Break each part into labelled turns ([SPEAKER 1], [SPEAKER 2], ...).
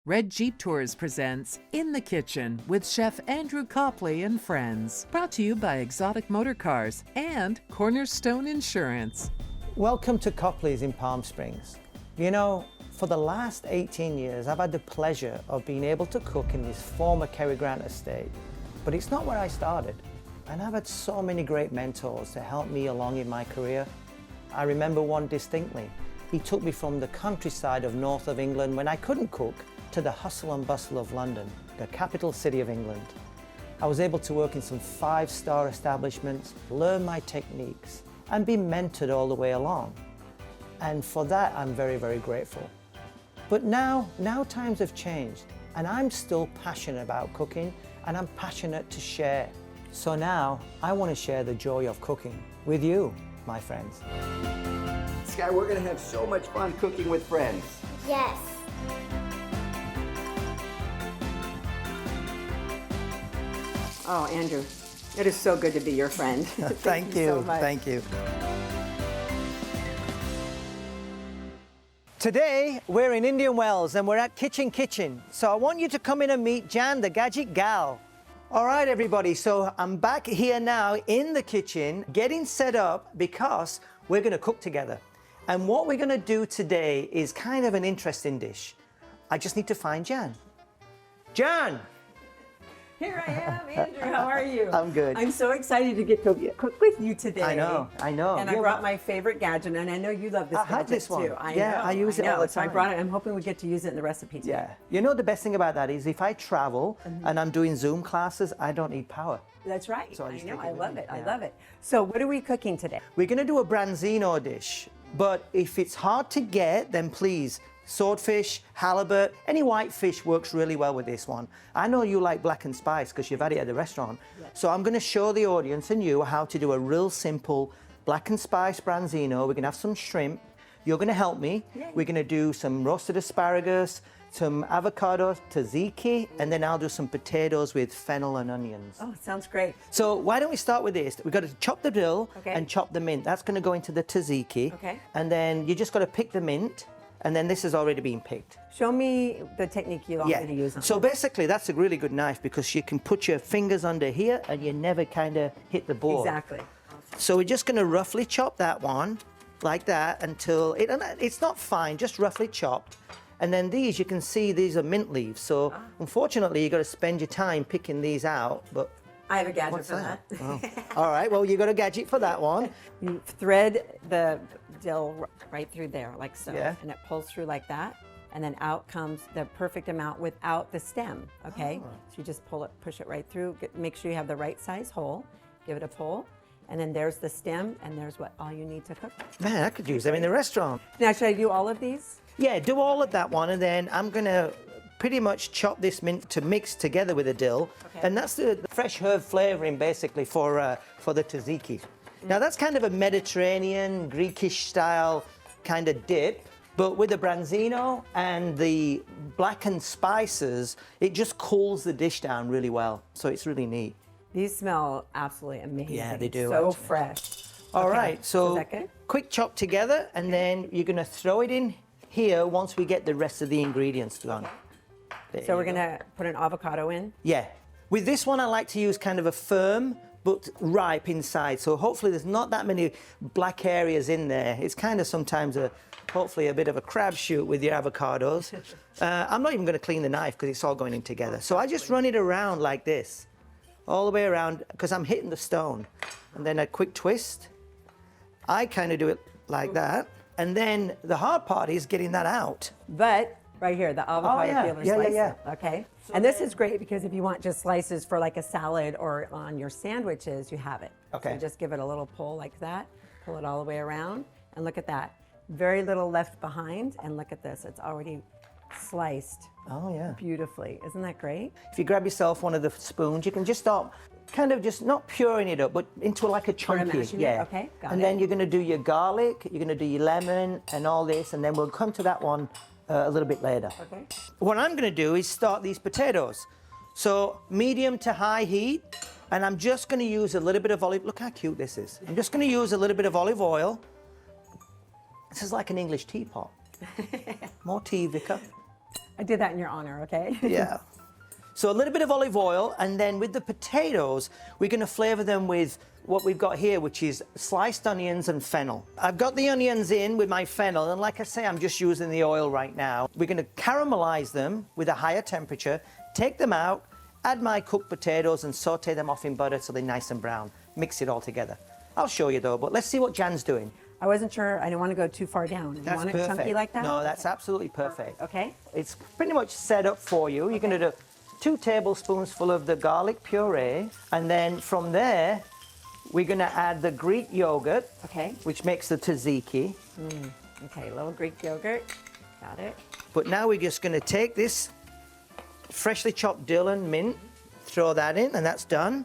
[SPEAKER 1] Red Jeep Tours presents In the Kitchen with Chef Andrew Copley and friends. Brought to you by Exotic Motor Cars and Cornerstone Insurance.
[SPEAKER 2] Welcome to Copley's in Palm Springs. You know, for the last 18 years, I've had the pleasure of being able to cook in this former Cary Grant estate. But it's not where I started. And I've had so many great mentors to help me along in my career. I remember one distinctly. He took me from the countryside of north of England when I couldn't cook to the hustle and bustle of London, the capital city of England. I was able to work in some five-star establishments, learn my techniques, and be mentored all the way along. And for that, I'm very, very grateful. But now times have changed, and I'm still passionate about cooking, and I'm passionate to share. So now, I want to share the joy of cooking with you, my friends.
[SPEAKER 3] Sky, we're gonna have so much fun cooking with friends.
[SPEAKER 4] Yes.
[SPEAKER 5] Oh, Andrew, it is so good to be your friend.
[SPEAKER 2] Thank you
[SPEAKER 5] so much.
[SPEAKER 2] Thank you. Today, we're in Indian Wells and we're at Kitchen. So I want you to come in and meet Jan, the Gadget Gal. All right, everybody, so I'm back here now in the kitchen, getting set up because we're gonna cook together. And what we're gonna do today is kind of an interesting dish. I just need to find Jan. Jan!
[SPEAKER 5] Here I am, Andrew. How are you?
[SPEAKER 2] I'm good.
[SPEAKER 5] I'm so excited to get to cook with you today.
[SPEAKER 2] I know.
[SPEAKER 5] And I brought my favorite gadget, and I know you love this
[SPEAKER 2] I
[SPEAKER 5] gadget
[SPEAKER 2] have this one.
[SPEAKER 5] too.
[SPEAKER 2] I use it all the
[SPEAKER 5] So I
[SPEAKER 2] time.
[SPEAKER 5] brought it. I'm hoping we get to use it in the recipe today.
[SPEAKER 2] Yeah. You know the best thing about that is if I travel and I'm doing Zoom classes, I don't need power.
[SPEAKER 5] That's right.
[SPEAKER 2] So I
[SPEAKER 5] I
[SPEAKER 2] just
[SPEAKER 5] know.
[SPEAKER 2] take it
[SPEAKER 5] I
[SPEAKER 2] with
[SPEAKER 5] love
[SPEAKER 2] me.
[SPEAKER 5] it. I
[SPEAKER 2] Yeah.
[SPEAKER 5] love it. So what are we cooking today?
[SPEAKER 2] We're gonna do a branzino dish, but if it's hard to get, then please, swordfish, halibut, any white fish works really well with this one. I know you like black and spice because you've had it at the restaurant.
[SPEAKER 5] Yes.
[SPEAKER 2] So I'm gonna show the audience and you how to do a real simple black and spice branzino. We're gonna have some shrimp. You're gonna help me.
[SPEAKER 5] Yay.
[SPEAKER 2] We're gonna do some roasted asparagus, some avocado tzatziki, and then I'll do some potatoes with fennel and onions.
[SPEAKER 5] Oh, sounds great.
[SPEAKER 2] So why don't we start with this? We've got to chop the dill
[SPEAKER 5] Okay.
[SPEAKER 2] and chop the mint. That's going to go into the tzatziki.
[SPEAKER 5] Okay.
[SPEAKER 2] And then you just got to pick the mint, and then this has already been picked.
[SPEAKER 5] Show me the technique you want me to use.
[SPEAKER 2] So basically, that's a really good knife because you can put your fingers under here and you never kind of hit the board.
[SPEAKER 5] Exactly.
[SPEAKER 2] So we're just going to roughly chop that one like that until it's not fine, just roughly chopped. And then these, you can see these are mint leaves. So unfortunately, you've got to spend your time picking these out. But
[SPEAKER 5] I have a gadget
[SPEAKER 2] what's
[SPEAKER 5] for
[SPEAKER 2] that?
[SPEAKER 5] that.
[SPEAKER 2] Oh. All right, well, you got a gadget for that one.
[SPEAKER 5] You thread the dill right through there, like so,
[SPEAKER 2] Yeah.
[SPEAKER 5] and it pulls through like that, and then out comes the perfect amount without the stem, okay? So you just push it right through, make sure you have the right size hole, give it a pull, and then there's the stem, and there's all you need to cook.
[SPEAKER 2] Man, I could use them in the restaurant.
[SPEAKER 5] Now, should I do all of these?
[SPEAKER 2] Yeah, do all of that one, and then I'm gonna pretty much chop this mint to mix together with the dill,
[SPEAKER 5] Okay.
[SPEAKER 2] and that's the fresh herb flavoring basically for the tzatziki. Now that's kind of a Mediterranean, Greekish style kind of dip, but with the branzino and the blackened spices, it just cools the dish down really well. So it's really neat.
[SPEAKER 5] These smell absolutely amazing.
[SPEAKER 2] Yeah, they do,
[SPEAKER 5] So
[SPEAKER 2] actually.
[SPEAKER 5] fresh.
[SPEAKER 2] All
[SPEAKER 5] Okay,
[SPEAKER 2] right, so
[SPEAKER 5] is that good?
[SPEAKER 2] quick chop together, and then you're gonna throw it in here once we get the rest of the ingredients done. There
[SPEAKER 5] So
[SPEAKER 2] you
[SPEAKER 5] we're
[SPEAKER 2] go.
[SPEAKER 5] gonna put an avocado in.
[SPEAKER 2] Yeah. With this one, I like to use kind of a firm but ripe inside. So hopefully there's not that many black areas in there. It's kind of sometimes hopefully a bit of a crapshoot with your avocados. I'm not even going to clean the knife because it's all going in together. So I just run it around like this, all the way around, because I'm hitting the stone. And then a quick twist. I kind of do it like that. And then the hard part is getting that out.
[SPEAKER 5] But right here, the avocado
[SPEAKER 2] yeah.
[SPEAKER 5] peeler
[SPEAKER 2] Yeah,
[SPEAKER 5] slicer.
[SPEAKER 2] yeah.
[SPEAKER 5] Okay. And this is great because if you want just slices for like a salad or on your sandwiches, you have it.
[SPEAKER 2] Okay.
[SPEAKER 5] So just give it a little pull like that, pull it all the way around, and look at that. Very little left behind, and look at this. It's already sliced
[SPEAKER 2] Oh, yeah.
[SPEAKER 5] beautifully. Isn't that great?
[SPEAKER 2] If you grab yourself one of the spoons, you can just start kind of just not puring it up, but into like a chunky.
[SPEAKER 5] mashing it, okay, got
[SPEAKER 2] And
[SPEAKER 5] it.
[SPEAKER 2] then you're going to do your garlic, you're going to do your lemon and all this, and then we'll come to that one a little bit later.
[SPEAKER 5] Okay.
[SPEAKER 2] What I'm going to do is start these potatoes. So medium to high heat, and I'm just going to use a little bit of olive. Look how cute this is. I'm just going to use a little bit of olive oil. This is like an English teapot. More tea, Vicar.
[SPEAKER 5] I did that in your honor, okay?
[SPEAKER 2] Yeah. So a little bit of olive oil, and then with the potatoes, we're going to flavor them with what we've got here, which is sliced onions and fennel. I've got the onions in with my fennel, and like I say, I'm just using the oil right now. We're going to caramelize them with a higher temperature, take them out, add my cooked potatoes and saute them off in butter till they're nice and brown. Mix it all together. I'll show you though, but let's see what Jan's doing.
[SPEAKER 5] I wasn't sure, I didn't want to go too far down. You
[SPEAKER 2] That's
[SPEAKER 5] want it
[SPEAKER 2] perfect.
[SPEAKER 5] chunky like that?
[SPEAKER 2] No, that's absolutely perfect.
[SPEAKER 5] Okay.
[SPEAKER 2] It's pretty much set up for you. You're going to do 2 tablespoons full of the garlic puree, and then from there, we're going to add the Greek yogurt,
[SPEAKER 5] Okay.
[SPEAKER 2] which makes the tzatziki.
[SPEAKER 5] Okay, a little Greek yogurt. Got it.
[SPEAKER 2] But now we're just going to take this freshly chopped dill and mint, throw that in, and that's done.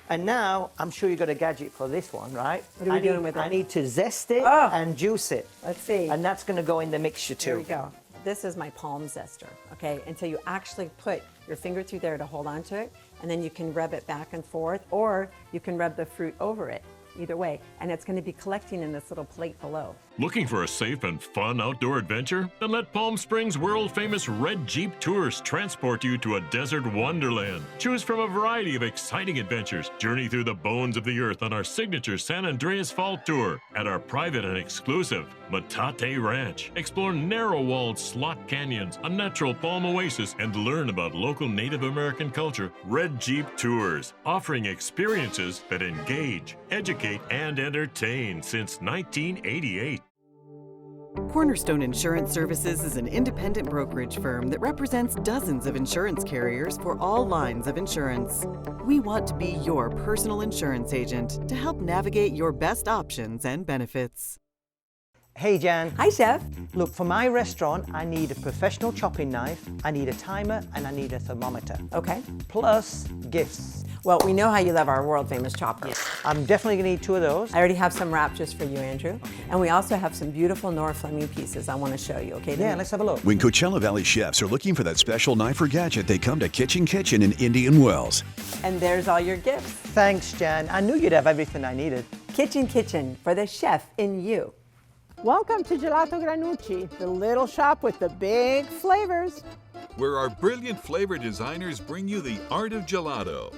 [SPEAKER 2] And now, I'm sure you've got a gadget for this one, right?
[SPEAKER 5] What are we doing with it?
[SPEAKER 2] I need to zest it
[SPEAKER 5] Oh.
[SPEAKER 2] and juice it.
[SPEAKER 5] Let's see.
[SPEAKER 2] And that's going to go in the mixture too.
[SPEAKER 5] Here we go. This is my palm zester, okay? Until you actually put your finger through there to hold on to it, and then you can rub it back and forth, or you can rub the fruit over it, either way. And it's going to be collecting in this little plate below.
[SPEAKER 4] Looking for a safe and fun outdoor adventure? Then let Palm Springs world-famous Red Jeep Tours transport you to a desert wonderland. Choose from a variety of exciting adventures. Journey through the bones of the earth on our signature San Andreas Fault Tour at our private and exclusive Metate Ranch. Explore narrow-walled slot canyons, a natural palm oasis, and learn about local Native American culture. Red Jeep Tours, offering experiences that engage, educate, and entertain since 1988.
[SPEAKER 6] Cornerstone Insurance Services is an independent brokerage firm that represents dozens of insurance carriers for all lines of insurance. We want to be your personal insurance agent to help navigate your best options and benefits.
[SPEAKER 2] Hey Jan.
[SPEAKER 5] Hi, Chef.
[SPEAKER 2] Look, for my restaurant, I need a professional chopping knife, I need a timer, and I need a thermometer.
[SPEAKER 5] Okay.
[SPEAKER 2] Plus gifts.
[SPEAKER 5] Well, we know how you love our world-famous chopper.
[SPEAKER 2] I'm definitely going to need 2 of those.
[SPEAKER 5] I already have some wrapped just for you, Andrew. And we also have some beautiful Nora Fleming pieces I want to show you, okay?
[SPEAKER 2] Yeah, let's have a look.
[SPEAKER 7] When Coachella Valley chefs are looking for that special knife or gadget, they come to Kitchen in Indian Wells.
[SPEAKER 5] And there's all your gifts.
[SPEAKER 2] Thanks, Jan. I knew you'd have everything I needed.
[SPEAKER 5] Kitchen for the chef in you.
[SPEAKER 8] Welcome to Gelato Granucci, the little shop with the big flavors.
[SPEAKER 9] Where our brilliant flavor designers bring you the art of gelato.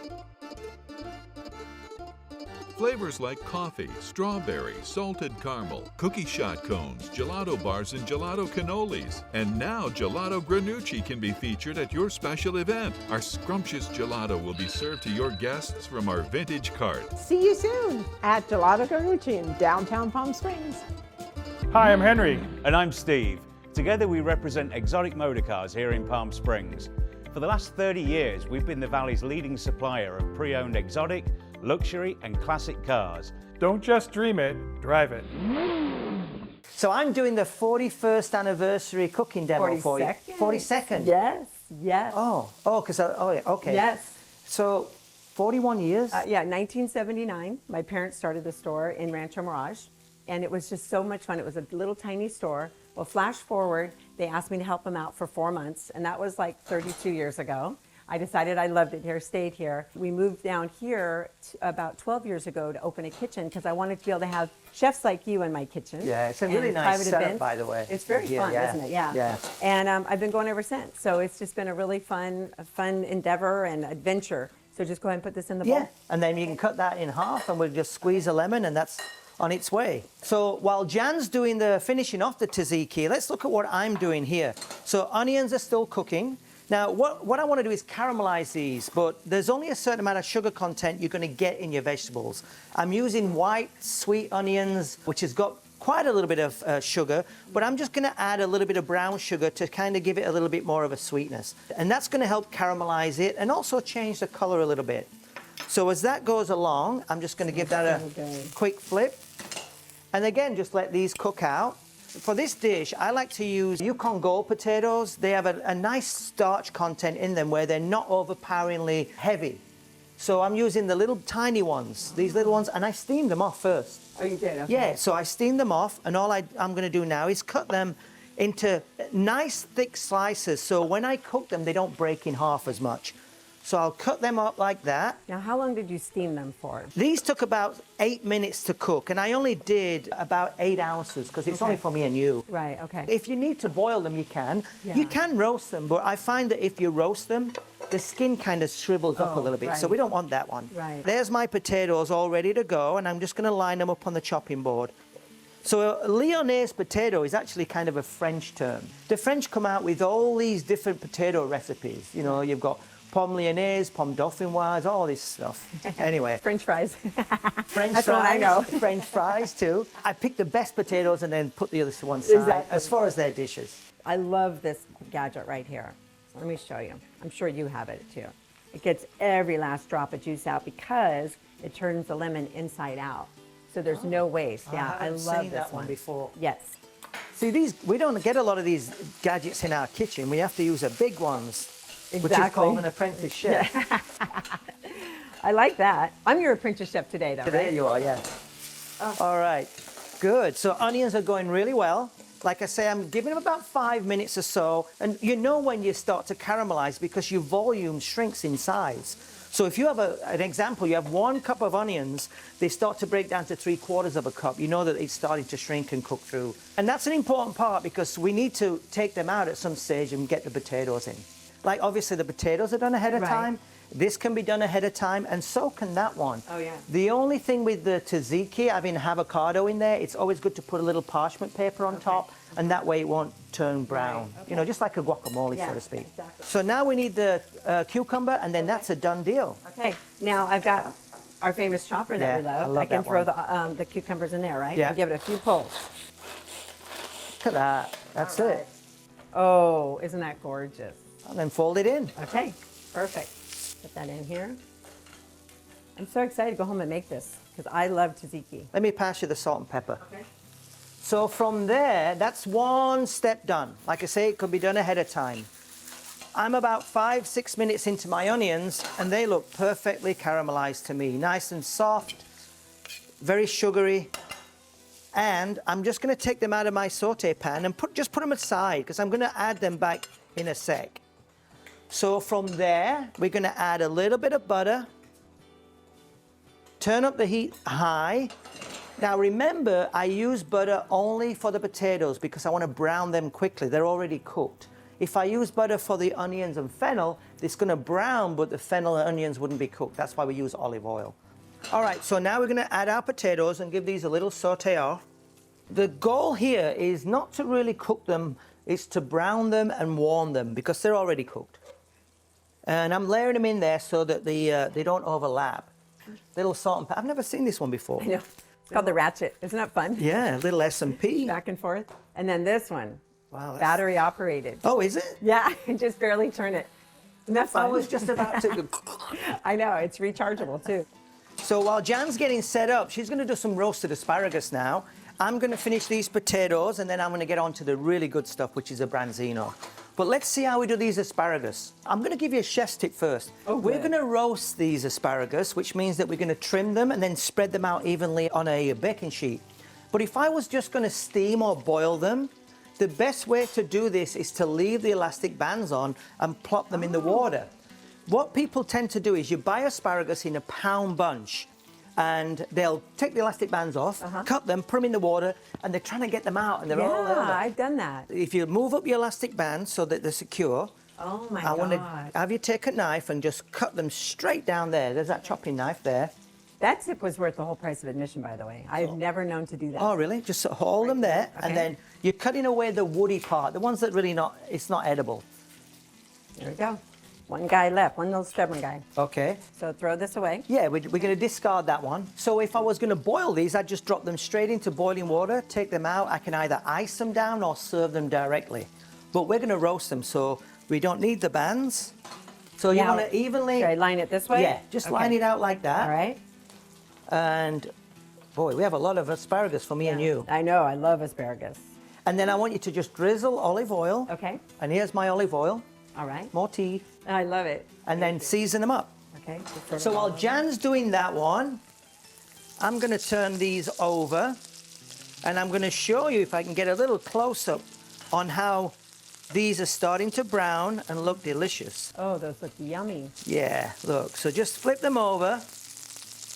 [SPEAKER 9] Flavors like coffee, strawberry, salted caramel, cookie shot cones, gelato bars, and gelato cannolis. And now Gelato Granucci can be featured at your special event. Our scrumptious gelato will be served to your guests from our vintage cart.
[SPEAKER 8] See you soon at Gelato Granucci in downtown Palm Springs.
[SPEAKER 10] Hi, I'm Henry. And I'm Steve. Together we represent Exotic Motorcars here in Palm Springs. For the last 30 years, we've been the Valley's leading supplier of pre-owned exotic, luxury and classic cars.
[SPEAKER 11] Don't just dream it, drive it.
[SPEAKER 2] So I'm doing the 41st anniversary cooking demo for you. 42nd?
[SPEAKER 5] Yes.
[SPEAKER 2] Oh, yeah, okay.
[SPEAKER 5] Yes.
[SPEAKER 2] So 41 years?
[SPEAKER 5] Yeah, 1979, my parents started the store in Rancho Mirage, and it was just so much fun. It was a little tiny store. Well, flash forward, they asked me to help them out for 4 months, and that was like 32 years ago. I decided I loved it here, stayed here. We moved down here about 12 years ago to open a kitchen because I wanted to be able to have chefs like you in my kitchen.
[SPEAKER 2] Yeah, it's a really
[SPEAKER 5] and
[SPEAKER 2] nice
[SPEAKER 5] private
[SPEAKER 2] setup,
[SPEAKER 5] events.
[SPEAKER 2] by the way.
[SPEAKER 5] It's very fun, isn't it? Yeah.
[SPEAKER 2] Yeah.
[SPEAKER 5] And I've been going ever since. So it's just been a really fun endeavor and adventure. So just go ahead and put this in the bowl.
[SPEAKER 2] Yeah, and then you can cut that in half and we'll just squeeze a lemon and that's on its way. So while Jan's doing the finishing off the tzatziki, let's look at what I'm doing here. So onions are still cooking. Now, what I want to do is caramelize these, but there's only a certain amount of sugar content you're going to get in your vegetables. I'm using white, sweet onions, which has got quite a little bit of sugar, but I'm just going to add a little bit of brown sugar to kind of give it a little bit more of a sweetness. And that's going to help caramelize it and also change the color a little bit. So as that goes along, I'm just going to give that a quick flip. And again, just let these cook out. For this dish, I like to use Yukon Gold potatoes. They have a nice starch content in them where they're not overpoweringly heavy. So I'm using the little tiny ones, these little ones, and I steam them off first.
[SPEAKER 5] Oh, you did? Okay.
[SPEAKER 2] Yeah, so I steam them off, and all I'm going to do now is cut them into nice thick slices, so when I cook them, they don't break in half as much. So I'll cut them up like that.
[SPEAKER 5] Now, how long did you steam them for?
[SPEAKER 2] These took about 8 minutes to cook, and I only did about 8 ounces because it's only for me and you.
[SPEAKER 5] Right, okay.
[SPEAKER 2] If you need to boil them, you can.
[SPEAKER 5] Yeah.
[SPEAKER 2] You can roast them, but I find that if you roast them, the skin kind of shrivels up a little bit, so
[SPEAKER 5] right.
[SPEAKER 2] we don't want that one.
[SPEAKER 5] Right.
[SPEAKER 2] There's my potatoes all ready to go, and I'm just going to line them up on the chopping board. So a Lyonnaise potato is actually kind of a French term. The French come out with all these different potato recipes. You know, you've got pomme lyonnaise, pomme dauphinoise, all this stuff. Anyway.
[SPEAKER 5] French fries.
[SPEAKER 2] French
[SPEAKER 5] That's
[SPEAKER 2] fries.
[SPEAKER 5] what I know.
[SPEAKER 2] French fries too. I pick the best potatoes and then put the others to one side
[SPEAKER 5] Exactly.
[SPEAKER 2] as far as their dishes.
[SPEAKER 5] I love this gadget right here. So let me show you. I'm sure you have it too. It gets every last drop of juice out because it turns the lemon inside out. So there's no waste. Yeah, I
[SPEAKER 2] haven't
[SPEAKER 5] love
[SPEAKER 2] seen
[SPEAKER 5] this
[SPEAKER 2] that one before.
[SPEAKER 5] Yes.
[SPEAKER 2] See, we don't get a lot of these gadgets in our kitchen. We have to use the big ones, which is
[SPEAKER 5] Exactly.
[SPEAKER 2] called an apprentice chef.
[SPEAKER 5] I like that. I'm your apprentice chef today, though,
[SPEAKER 2] There
[SPEAKER 5] right?
[SPEAKER 2] you are, yeah. All right, good. So onions are going really well. Like I say, I'm giving them about 5 minutes or so. And you know when you start to caramelize because your volume shrinks in size. So if you have an example, you have 1 cup of onions, they start to break down to 3/4 of a cup. You know that it's starting to shrink and cook through. And that's an important part because we need to take them out at some stage and get the potatoes in. Like obviously the potatoes are done ahead of
[SPEAKER 5] Right.
[SPEAKER 2] time. This can be done ahead of time, and so can that one.
[SPEAKER 5] Oh, yeah.
[SPEAKER 2] The only thing with the tzatziki, having avocado in there, it's always good to put a little parchment paper on top, and that way it won't turn brown.
[SPEAKER 5] Right,
[SPEAKER 2] You know, just like a guacamole,
[SPEAKER 5] Yeah,
[SPEAKER 2] so to speak.
[SPEAKER 5] exactly.
[SPEAKER 2] So now we need the cucumber, and then that's a done deal.
[SPEAKER 5] Okay, now I've got our famous chopper that we
[SPEAKER 2] Yeah, I
[SPEAKER 5] love.
[SPEAKER 2] love
[SPEAKER 5] I can
[SPEAKER 2] that
[SPEAKER 5] throw
[SPEAKER 2] one.
[SPEAKER 5] the cucumbers in there, right?
[SPEAKER 2] Yeah.
[SPEAKER 5] I'll give it a few pulls.
[SPEAKER 2] Look at that. That's it.
[SPEAKER 5] Oh, isn't that gorgeous?
[SPEAKER 2] And then fold it in.
[SPEAKER 5] Okay, perfect. Put that in here. I'm so excited to go home and make this because I love tzatziki.
[SPEAKER 2] Let me pass you the salt and pepper.
[SPEAKER 5] Okay.
[SPEAKER 2] So from there, that's 1 step done. Like I say, it could be done ahead of time. I'm about 5-6 minutes into my onions, and they look perfectly caramelized to me. Nice and soft, very sugary. And I'm just going to take them out of my saute pan and just put them aside because I'm going to add them back in a sec. So from there, we're going to add a little bit of butter. Turn up the heat high. Now remember, I use butter only for the potatoes because I want to brown them quickly. They're already cooked. If I use butter for the onions and fennel, it's going to brown, but the fennel and onions wouldn't be cooked. That's why we use olive oil. All right, so now we're going to add our potatoes and give these a little saute off. The goal here is not to really cook them, it's to brown them and warm them because they're already cooked. And I'm layering them in there so that they don't overlap. Little salt and pepper. I've never seen this one before.
[SPEAKER 5] I know. It's called the ratchet. Isn't that fun?
[SPEAKER 2] Yeah, a little S&P.
[SPEAKER 5] Back and forth. And then this one,
[SPEAKER 2] Wow, that's-
[SPEAKER 5] battery operated.
[SPEAKER 2] Oh, is it?
[SPEAKER 5] Yeah, just barely turn it. Isn't that fun?
[SPEAKER 2] I was just about to.
[SPEAKER 5] I know, it's rechargeable too.
[SPEAKER 2] So while Jan's getting set up, she's going to do some roasted asparagus now. I'm going to finish these potatoes, and then I'm going to get on to the really good stuff, which is a branzino. But let's see how we do these asparagus. I'm going to give you a chef's tip first.
[SPEAKER 5] Oh,
[SPEAKER 2] we're
[SPEAKER 5] good.
[SPEAKER 2] going to roast these asparagus, which means that we're going to trim them and then spread them out evenly on a baking sheet. But if I was just going to steam or boil them, the best way to do this is to leave the elastic bands on and plop them in the water. What people tend to do is you buy asparagus in a pound bunch, and they'll take the elastic bands off, cut them, put them in the water, and they're trying to get them out, and they're all
[SPEAKER 5] Yeah,
[SPEAKER 2] over.
[SPEAKER 5] I've done that.
[SPEAKER 2] If you move up your elastic bands so that they're secure,
[SPEAKER 5] Oh my
[SPEAKER 2] I want to
[SPEAKER 5] God.
[SPEAKER 2] have you take a knife and just cut them straight down there. There's that chopping knife there.
[SPEAKER 5] That tip was worth the whole price of admission, by the way. I've never known to do that.
[SPEAKER 2] Oh, really? Just hold them there,
[SPEAKER 5] Okay.
[SPEAKER 2] and then you're cutting away the woody part, the ones that really it's not edible.
[SPEAKER 5] There we go. One guy left, one little stubborn guy.
[SPEAKER 2] Okay.
[SPEAKER 5] So throw this away.
[SPEAKER 2] Yeah, we're going to discard that one. So if I was going to boil these, I'd just drop them straight into boiling water, take them out. I can either ice them down or serve them directly. But we're going to roast them, so we don't need the bands. So you
[SPEAKER 5] Now,
[SPEAKER 2] want to evenly...
[SPEAKER 5] Should I line it this way?
[SPEAKER 2] Yeah, just
[SPEAKER 5] Okay.
[SPEAKER 2] line it out like that.
[SPEAKER 5] All right.
[SPEAKER 2] And, boy, we have a lot of asparagus for me and you.
[SPEAKER 5] I know, I love asparagus.
[SPEAKER 2] And then I want you to just drizzle olive oil.
[SPEAKER 5] Okay.
[SPEAKER 2] And here's my olive oil.
[SPEAKER 5] All right.
[SPEAKER 2] More tea.
[SPEAKER 5] I love it.
[SPEAKER 2] And then season them up.
[SPEAKER 5] Okay. just sort
[SPEAKER 2] So
[SPEAKER 5] of
[SPEAKER 2] while
[SPEAKER 5] all-
[SPEAKER 2] Jan's doing that one, I'm going to turn these over, and I'm going to show you if I can get a little close-up on how these are starting to brown and look delicious.
[SPEAKER 5] Oh, those look yummy.
[SPEAKER 2] Yeah, look, so just flip them over.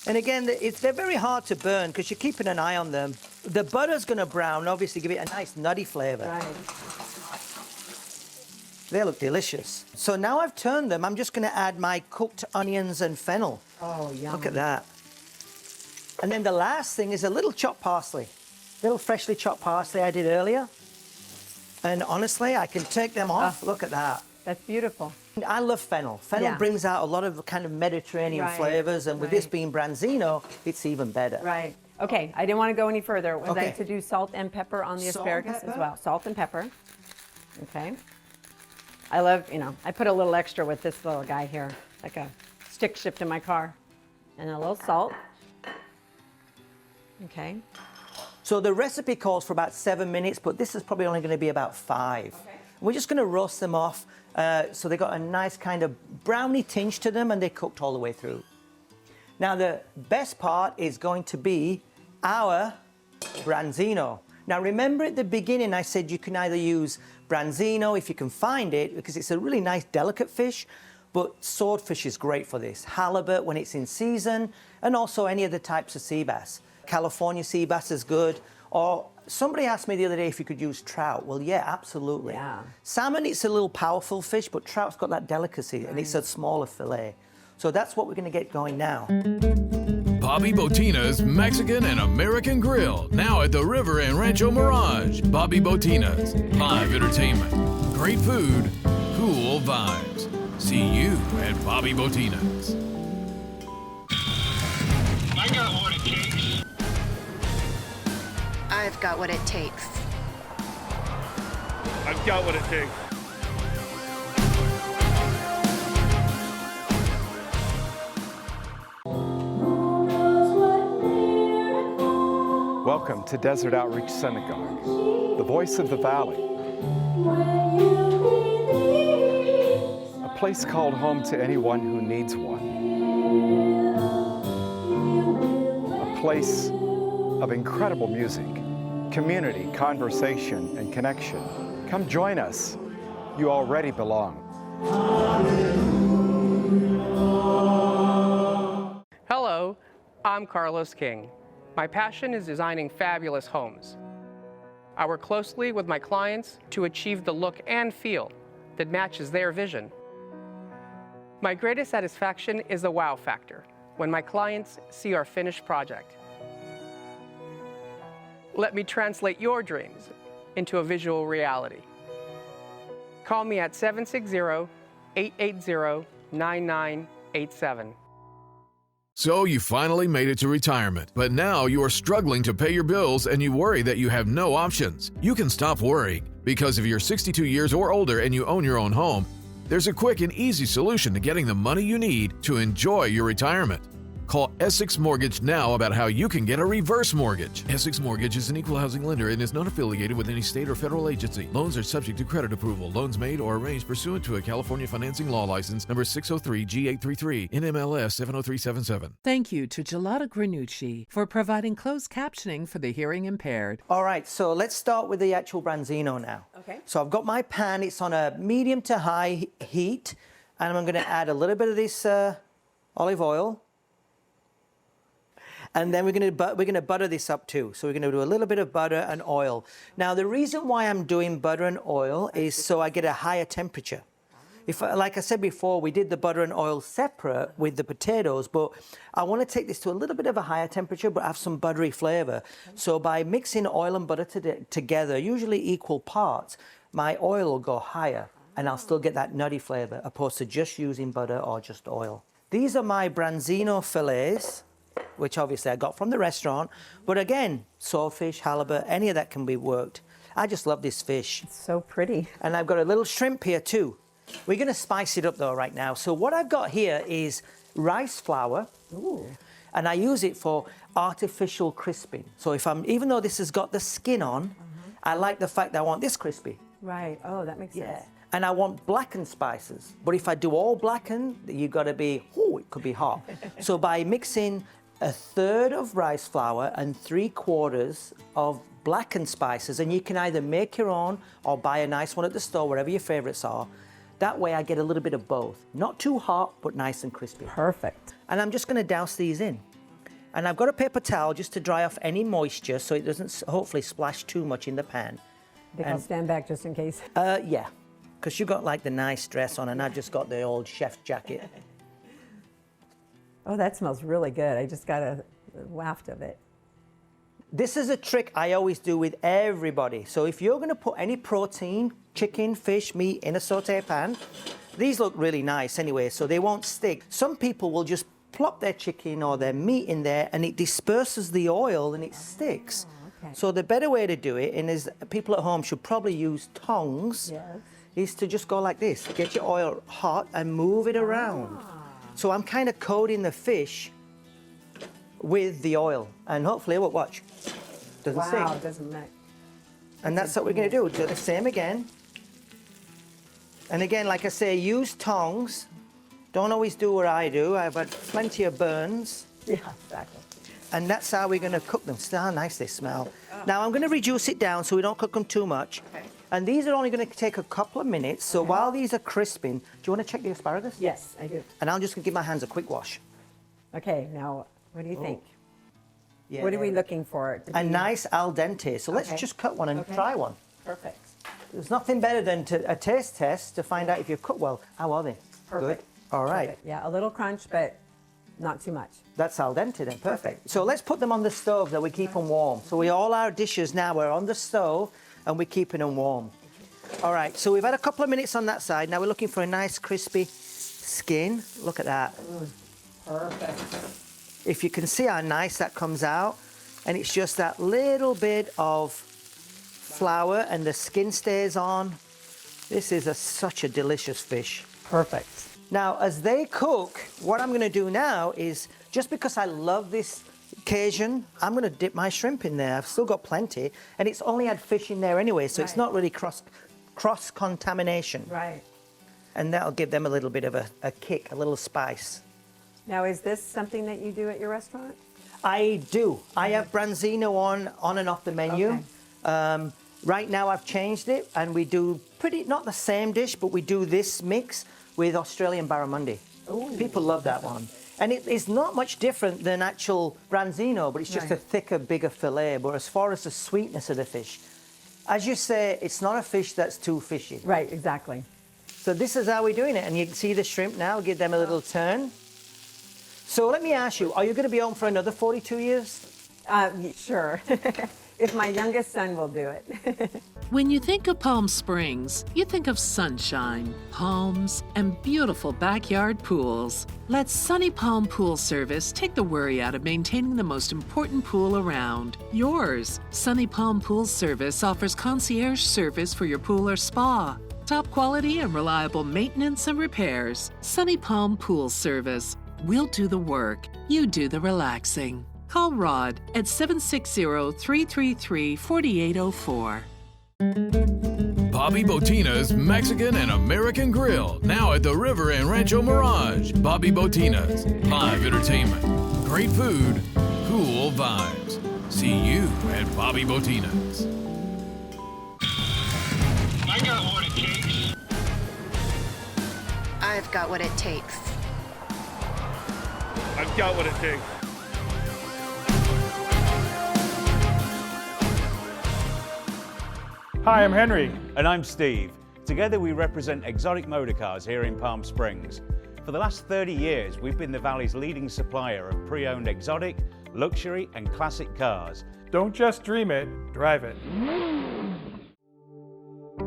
[SPEAKER 2] And again, they're very hard to burn because you're keeping an eye on them. The butter's going to brown, obviously give it a nice nutty flavor.
[SPEAKER 5] Right.
[SPEAKER 2] They look delicious. So now I've turned them, I'm just going to add my cooked onions and fennel.
[SPEAKER 5] Oh, yum.
[SPEAKER 2] Look at that. And then the last thing is a little chopped parsley. Little freshly chopped parsley I did earlier. And honestly, I can take them off. Look at that.
[SPEAKER 5] That's beautiful.
[SPEAKER 2] I love fennel. Fennel brings out a lot of kind of Mediterranean flavors, and with this being branzino, it's even better.
[SPEAKER 5] Right. Okay, I didn't want to go any further. Was
[SPEAKER 2] Okay.
[SPEAKER 5] I to do salt and pepper on the
[SPEAKER 2] Salt and
[SPEAKER 5] asparagus as
[SPEAKER 2] pepper?
[SPEAKER 5] well? Salt and pepper. Okay. I love, I put a little extra with this little guy here, like a stick shift in my car. And a little salt. Okay.
[SPEAKER 2] So the recipe calls for about 7 minutes, but this is probably only going to be about 5.
[SPEAKER 5] Okay.
[SPEAKER 2] We're just going to roast them off so they got a nice kind of browny tinge to them and they're cooked all the way through. Now the best part is going to be our branzino. Now remember at the beginning I said you can either use branzino if you can find it because it's a really nice delicate fish, but swordfish is great for this. Halibut when it's in season, and also any of the types of sea bass. California sea bass is good. Or somebody asked me the other day if you could use trout. Well, yeah, absolutely.
[SPEAKER 5] Yeah.
[SPEAKER 2] Salmon, it's a little powerful fish, but trout's got that delicacy, and it's a smaller fillet. So that's what we're going to get going now.
[SPEAKER 12] Bobby Botina's Mexican and American Grill, now at the River and Rancho Mirage. Bobby Botina's, live entertainment, great food, cool vibes. See you at Bobby Botina's.
[SPEAKER 13] I got what it takes.
[SPEAKER 14] I've got what it takes.
[SPEAKER 11] I've got what it takes.
[SPEAKER 15] Welcome to Desert Outreach Synagogue, the voice of the valley. A place called home to anyone who needs one. A place of incredible music, community, conversation, and connection. Come join us. You already belong.
[SPEAKER 16] Hello, I'm Carlos King. My passion is designing fabulous homes. I work closely with my clients to achieve the look and feel that matches their vision. My greatest satisfaction is the wow factor, when my clients see our finished project. Let me translate your dreams into a visual reality. Call me at 760-880-9987.
[SPEAKER 12] So you finally made it to retirement, but now you are struggling to pay your bills and you worry that you have no options. You can stop worrying, because if you're 62 years or older and you own your own home, there's a quick and easy solution to getting the money you need to enjoy your retirement. Call Essex Mortgage now about how you can get a reverse mortgage. Essex Mortgage is an equal housing lender and is not affiliated with any state or federal agency. Loans are subject to credit approval. Loans made or arranged pursuant to a California financing law license number 603G833 NMLS 70377.
[SPEAKER 1] Thank you to Gelato Granucci for providing closed captioning for the hearing impaired.
[SPEAKER 2] All right, so let's start with the actual branzino now.
[SPEAKER 5] Okay.
[SPEAKER 2] So I've got my pan, it's on a medium to high heat, and I'm going to add a little bit of this olive oil. And then we're going to butter this up too. So we're going to do a little bit of butter and oil. Now the reason why I'm doing butter and oil is so I get a higher temperature. Like I said before, we did the butter and oil separate with the potatoes, but I want to take this to a little bit of a higher temperature, but have some buttery flavor. So by mixing oil and butter together, usually equal parts, my oil will go higher and I'll still get that nutty flavor, opposed to just using butter or just oil. These are my branzino fillets, which obviously I got from the restaurant. But again, swordfish, halibut, any of that can be worked. I just love this fish.
[SPEAKER 5] It's so pretty.
[SPEAKER 2] And I've got a little shrimp here too. We're going to spice it up though right now. So what I've got here is rice flour.
[SPEAKER 5] Ooh.
[SPEAKER 2] And I use it for artificial crisping. So even though this has got the skin on, I like the fact that I want this crispy.
[SPEAKER 5] Right. Oh, that makes sense.
[SPEAKER 2] And I want blackened spices. But if I do all blackened, you've got to be, it could be hot. So by mixing 1/3 of rice flour and 3/4 of blackened spices, and you can either make your own or buy a nice one at the store, wherever your favorites are. That way I get a little bit of both. Not too hot, but nice and crispy.
[SPEAKER 5] Perfect.
[SPEAKER 2] And I'm just going to douse these in. And I've got a paper towel just to dry off any moisture so it doesn't hopefully splash too much in the pan.
[SPEAKER 5] I think I'll stand back just in case.
[SPEAKER 2] Yeah, because you got like the nice dress on and I've just got the old chef jacket.
[SPEAKER 5] Oh, that smells really good. I just got a waft of it.
[SPEAKER 2] This is a trick I always do with everybody. So if you're going to put any protein, chicken, fish, meat in a saute pan, these look really nice anyway, so they won't stick. Some people will just plop their chicken or their meat in there and it disperses the oil and it sticks.
[SPEAKER 5] Okay.
[SPEAKER 2] So the better way to do it, and is people at home should probably use tongs, is to just go like this. Get your oil hot and move it around. So I'm kind of coating the fish with the oil, and hopefully, watch, doesn't stick.
[SPEAKER 5] Wow, it doesn't mix.
[SPEAKER 2] And that's what we're going to do. Do the same again. And again, like I say, use tongs. Don't always do what I do. I've had plenty of burns.
[SPEAKER 5] Yeah, exactly.
[SPEAKER 2] And that's how we're going to cook them. See how nice they smell. Now I'm going to reduce it down so we don't cook them too much.
[SPEAKER 5] Okay.
[SPEAKER 2] And these are only going to take a couple of minutes. So while these are crisping, do you want to check the asparagus?
[SPEAKER 5] Yes, I do.
[SPEAKER 2] And I'm just going to give my hands a quick wash.
[SPEAKER 5] Okay, now what do you think?
[SPEAKER 2] Yeah.
[SPEAKER 5] What are we looking for?
[SPEAKER 2] A nice al dente. So let's just cut one and try one.
[SPEAKER 5] Perfect.
[SPEAKER 2] There's nothing better than a taste test to find out if you've cooked well. How are they?
[SPEAKER 5] Perfect.
[SPEAKER 2] Good. All right.
[SPEAKER 5] Perfect. Yeah, a little crunch, but not too much.
[SPEAKER 2] That's al dente then. Perfect. So let's put them on the stove that we keep them warm. So all our dishes now are on the stove and we're keeping them warm. All right. So we've had a couple of minutes on that side. Now we're looking for a nice crispy skin. Look at that.
[SPEAKER 5] Perfect.
[SPEAKER 2] If you can see how nice that comes out, and it's just that little bit of flour and the skin stays on. This is such a delicious fish.
[SPEAKER 5] Perfect.
[SPEAKER 2] Now, as they cook, what I'm going to do now is, just because I love this Cajun, I'm going to dip my shrimp in there. I've still got plenty, and it's only had fish in there anyway, so it's not really cross-contamination.
[SPEAKER 5] Right.
[SPEAKER 2] And that'll give them a little bit of a kick, a little spice.
[SPEAKER 5] Now, is this something that you do at your restaurant?
[SPEAKER 2] I do. I have branzino on and off the menu.
[SPEAKER 5] Okay.
[SPEAKER 2] Right now I've changed it, and we do not the same dish, but we do this mix with Australian barramundi.
[SPEAKER 5] Ooh.
[SPEAKER 2] People love that one. And it is not much different than actual branzino, but it's just a thicker, bigger fillet. But as far as the sweetness of the fish, as you say, it's not a fish that's too fishy.
[SPEAKER 5] Right, exactly.
[SPEAKER 2] So this is how we're doing it. And you can see the shrimp now, give them a little turn. So let me ask you, are you going to be on for another 42 years?
[SPEAKER 5] Sure. If my youngest son will do it.
[SPEAKER 1] When you think of Palm Springs, you think of sunshine, palms, and beautiful backyard pools. Let Sunny Palm Pool Service take the worry out of maintaining the most important pool around, yours. Sunny Palm Pool Service offers concierge service for your pool or spa. Top quality and reliable maintenance and repairs. Sunny Palm Pool Service. We'll do the work. You do the relaxing. Call Rod at 760-333-4804.
[SPEAKER 12] Bobby Botina's Mexican and American Grill, now at the River and Rancho Mirage. Bobby Botina's, live entertainment, great food, cool vibes. See you at Bobby Botina's.
[SPEAKER 13] I got what it takes.
[SPEAKER 14] I've got what it takes.
[SPEAKER 11] I've got what it takes. Hi, I'm Henry.
[SPEAKER 10] And I'm Steve. Together we represent Exotic Motorcars here in Palm Springs. For the last 30 years, we've been the Valley's leading supplier of pre-owned exotic, luxury and classic cars.
[SPEAKER 11] Don't just dream it, drive it.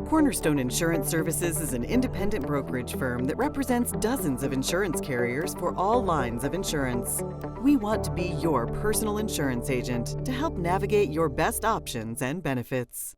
[SPEAKER 6] Cornerstone Insurance Services is an independent brokerage firm that represents dozens of insurance carriers for all lines of insurance. We want to be your personal insurance agent to help navigate your best options and benefits.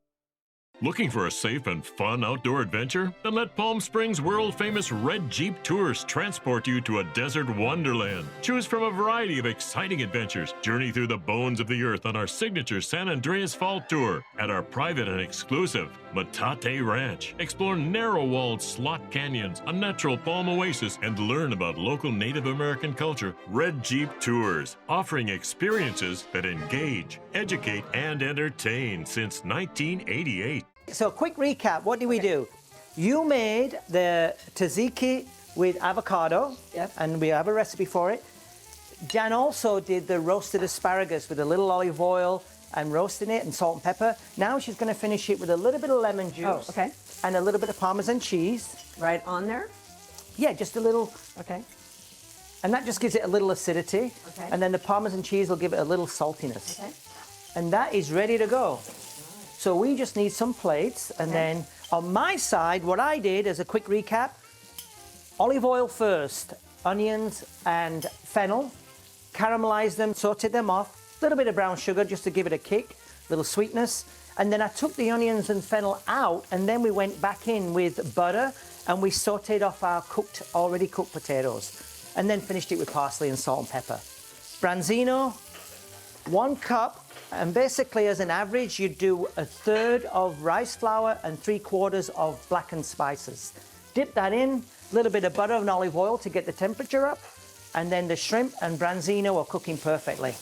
[SPEAKER 4] Looking for a safe and fun outdoor adventure? Then let Palm Springs world-famous Red Jeep Tours transport you to a desert wonderland. Choose from a variety of exciting adventures. Journey through the bones of the earth on our signature San Andreas Fault Tour at our private and exclusive Metate Ranch. Explore narrow-walled slot canyons, a natural palm oasis, and learn about local Native American culture. Red Jeep Tours, offering experiences that engage, educate, and entertain since 1988.
[SPEAKER 2] So quick recap, what did we do? You made the tzatziki with avocado, and we have a recipe for it. Jan also did the roasted asparagus with a little olive oil and roasting it and salt and pepper. Now she's going to finish it with a little bit of lemon juice and a little bit of Parmesan cheese.
[SPEAKER 5] Right on there?
[SPEAKER 2] Yeah, just a little.
[SPEAKER 5] Okay.
[SPEAKER 2] And that just gives it a little acidity.
[SPEAKER 5] Okay.
[SPEAKER 2] And then the Parmesan cheese will give it a little saltiness.
[SPEAKER 5] Okay.
[SPEAKER 2] And that is ready to go. So we just need some plates, and then on my side, what I did as a quick recap, olive oil first, onions and fennel, caramelized them, sauteed them off, a little bit of brown sugar just to give it a kick, little sweetness, and then I took the onions and fennel out, and then we went back in with butter, and we sauteed off our already cooked potatoes, and then finished it with parsley and salt and pepper. Branzino, 1 cup. And basically, as an average, you do 1/3 of rice flour and 3/4 of blackened spices. Dip that in, a little bit of butter and olive oil to get the temperature up, and then the shrimp and branzino are cooking perfectly.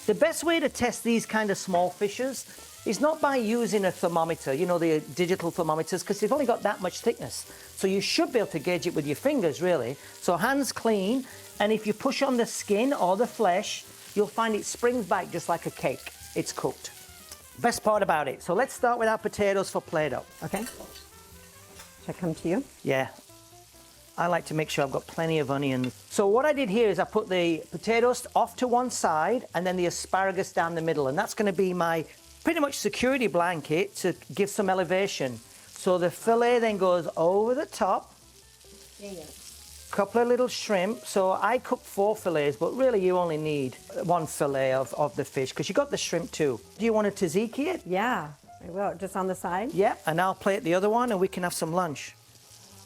[SPEAKER 2] The best way to test these kind of small fishes is not by using a thermometer, you know, the digital thermometers, because they've only got that much thickness. So you should be able to gauge it with your fingers, really. So hands clean, and if you push on the skin or the flesh, you'll find it springs back just like a cake. It's cooked. Best part about it. So let's start with our potatoes for Play-Doh.
[SPEAKER 5] Okay. Should I come to you?
[SPEAKER 2] Yeah. I like to make sure I've got plenty of onions. So what I did here is I put the potatoes off to one side and then the asparagus down the middle. And that's going to be my pretty much security blanket to give some elevation. So the fillet then goes over the top. Couple of little shrimp. So I cooked 4 fillets, but really you only need 1 fillet of the fish because you got the shrimp too. Do you want to tzatziki it?
[SPEAKER 5] Yeah, I will. Just on the side?
[SPEAKER 2] Yeah, and I'll plate the other one and we can have some lunch.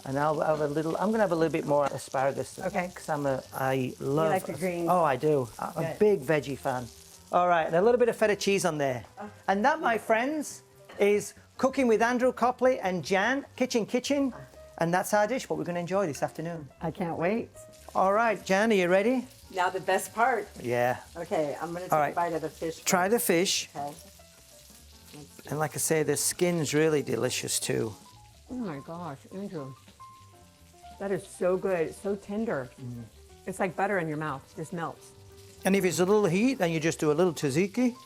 [SPEAKER 2] And I'll have a little, I'm going to have a little bit more asparagus.
[SPEAKER 5] Okay.
[SPEAKER 2] Because I love.
[SPEAKER 5] You like the greens?
[SPEAKER 2] Oh, I do. I'm a big veggie fan. All right, and a little bit of feta cheese on there. And that, my friends, is Cooking with Andrew Copley and Jan, Kitchen. And that's our dish, what we're going to enjoy this afternoon.
[SPEAKER 5] I can't wait.
[SPEAKER 2] All right, Jan, are you ready?
[SPEAKER 5] Now the best part.
[SPEAKER 2] Yeah.
[SPEAKER 5] Okay, I'm going to take a bite of the fish.
[SPEAKER 2] Try the fish.
[SPEAKER 5] Okay.
[SPEAKER 2] And like I say, the skin's really delicious too.
[SPEAKER 5] Oh my gosh, Andrew. That is so good. It's so tender. It's like butter in your mouth. It just melts.
[SPEAKER 2] And if it's a little heat, then you just do a little tzatziki.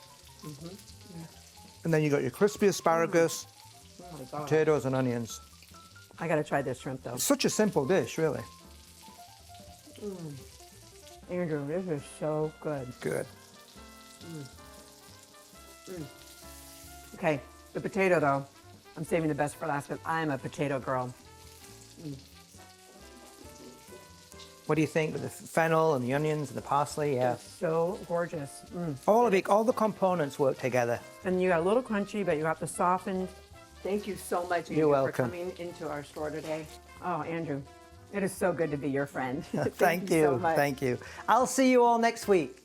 [SPEAKER 2] And then you got your crispy asparagus,
[SPEAKER 5] Oh my God.
[SPEAKER 2] potatoes and onions.
[SPEAKER 5] I got to try this shrimp though.
[SPEAKER 2] It's such a simple dish, really.
[SPEAKER 5] Andrew, this is so good.
[SPEAKER 2] Good.
[SPEAKER 5] Okay, the potato though, I'm saving the best for last because I'm a potato girl.
[SPEAKER 2] What do you think with the fennel and the onions and the parsley? Yeah.
[SPEAKER 5] So gorgeous.
[SPEAKER 2] All of it, all the components work together.
[SPEAKER 5] And you got a little crunchy, but you got the softened. Thank you so much, Andrew,
[SPEAKER 2] You're welcome.
[SPEAKER 5] for coming into our store today. Oh, Andrew, it is so good to be your friend.
[SPEAKER 2] Thank you.
[SPEAKER 5] so much.
[SPEAKER 2] Thank you. I'll see you all next week.